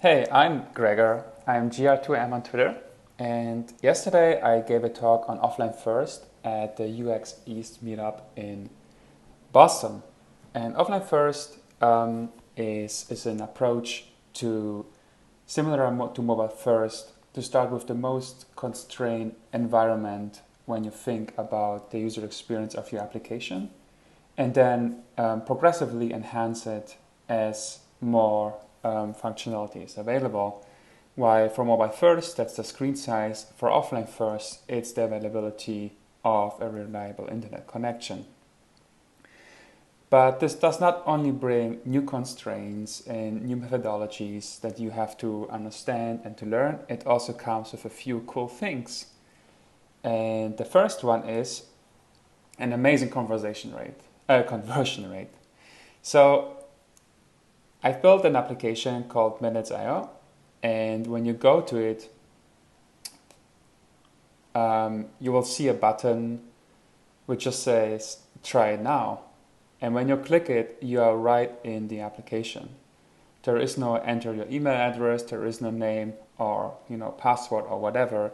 Hey, I'm Gregor. I'm GR2M on Twitter. And yesterday I gave a talk on Offline First at the UX East meetup in Boston. And Offline First is an approach to similar to Mobile First to start with the most constrained environment when you think about the user experience of your application and then progressively enhance it as more functionality is available. While for mobile first, that's the screen size. For offline first, it's the availability of a reliable internet connection. But this does not only bring new constraints and new methodologies that you have to understand and to learn, it also comes with a few cool things. And the first one is an amazing conversion rate. So I've built an application called Minutes.io, and when you go to it, you will see a button which just says try it now. And when you click it, you are right in the application. There is no enter your email address, there is no name or password or whatever.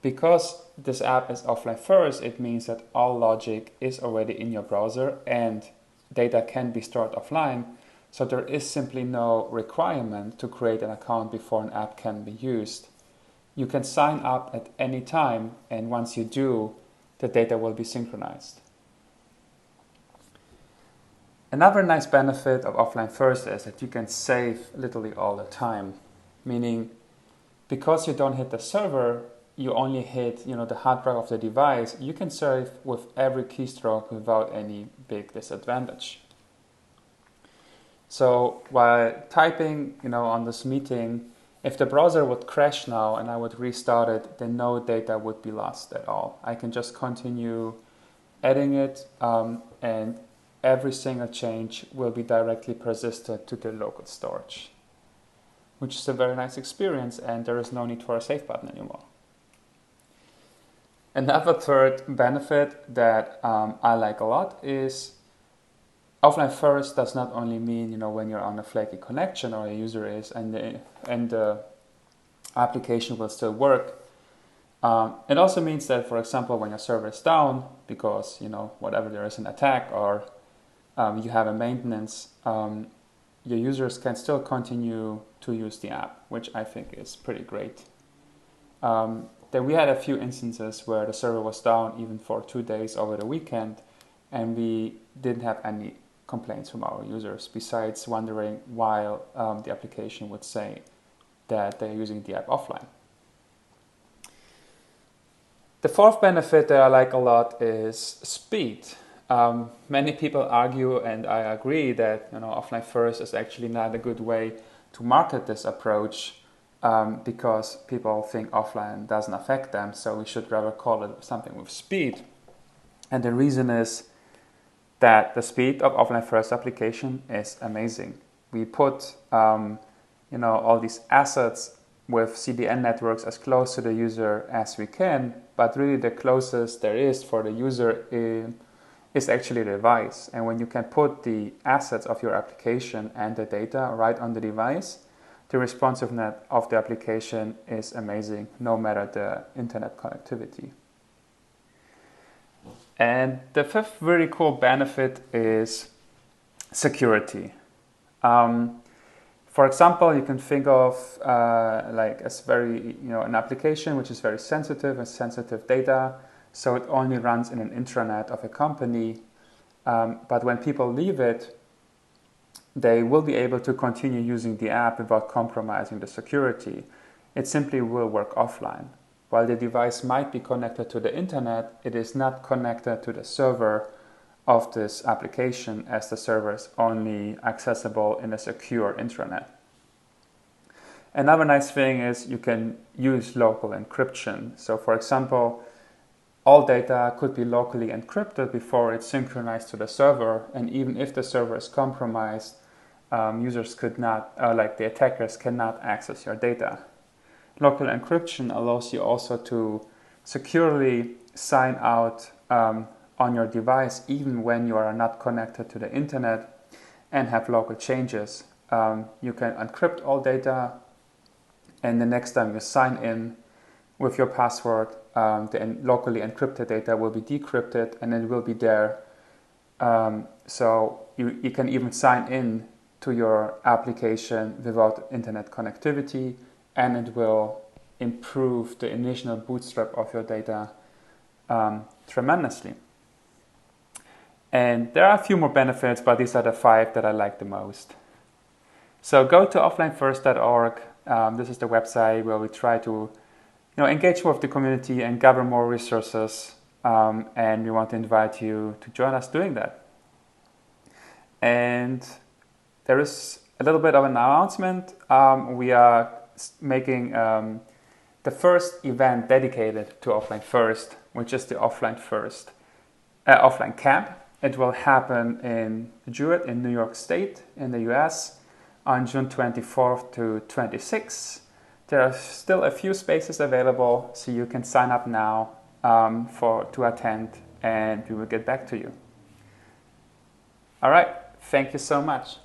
Because this app is offline first, it means that all logic is already in your browser and data can be stored offline. So there is simply no requirement to create an account before an app can be used. You can sign up at any time, and once you do, the data will be synchronized. Another nice benefit of offline first is that you can save literally all the time, meaning because you don't hit the server, you only hit the hard drive of the device, you can save with every keystroke without any big disadvantage. So while typing, on this meeting, if the browser would crash now and I would restart it, then no data would be lost at all. I can just continue adding it, and every single change will be directly persisted to the local storage, which is a very nice experience, and there is no need for a save button anymore. Another third benefit that I like a lot is offline first does not only mean, when you're on a flaky connection or a user is and the application will still work. It also means that, for example, when your server is down because, whatever there is an attack or you have a maintenance, your users can still continue to use the app, which I think is pretty great. Then we had a few instances where the server was down even for 2 days over the weekend, and we didn't have any complaints from our users besides wondering why the application would say that they're using the app offline. The fourth benefit that I like a lot is speed. Many people argue, and I agree, that offline first is actually not a good way to market this approach because people think offline doesn't affect them, so we should rather call it something with speed. And the reason is that the speed of offline first application is amazing. We put all these assets with CDN networks as close to the user as we can, but really the closest there is for the user is actually the device. And when you can put the assets of your application and the data right on the device, the responsiveness of the application is amazing, no matter the internet connectivity. And the fifth really cool benefit is security. For example, you can think of an application which is very sensitive and sensitive data, so it only runs in an intranet of a company. But when people leave it, they will be able to continue using the app without compromising the security. It simply will work offline. While the device might be connected to the internet, it is not connected to the server of this application, as the server is only accessible in a secure intranet. Another nice thing is you can use local encryption. So for example, all data could be locally encrypted before it's synchronized to the server, and even if the server is compromised, users could not, the attackers cannot access your data. Local encryption allows you also to securely sign out on your device even when you are not connected to the internet and have local changes. You can encrypt all data And the next time you sign in with your password, the locally encrypted data will be decrypted and it will be there. So you can even sign in to your application without internet connectivity, and it will improve the initial bootstrap of your data tremendously. And there are a few more benefits, but these are the 5 that I like the most. So go to offlinefirst.org. This is the website where we try to engage with the community and gather more resources. And we want to invite you to join us doing that. And there is a little bit of an announcement. We are making the first event dedicated to Offline First, which is the Offline Camp. It will happen in Jewett in New York State in the US on June 24th to 26th. There are still a few spaces available, so you can sign up now to attend, and we will get back to you. All right, thank you so much.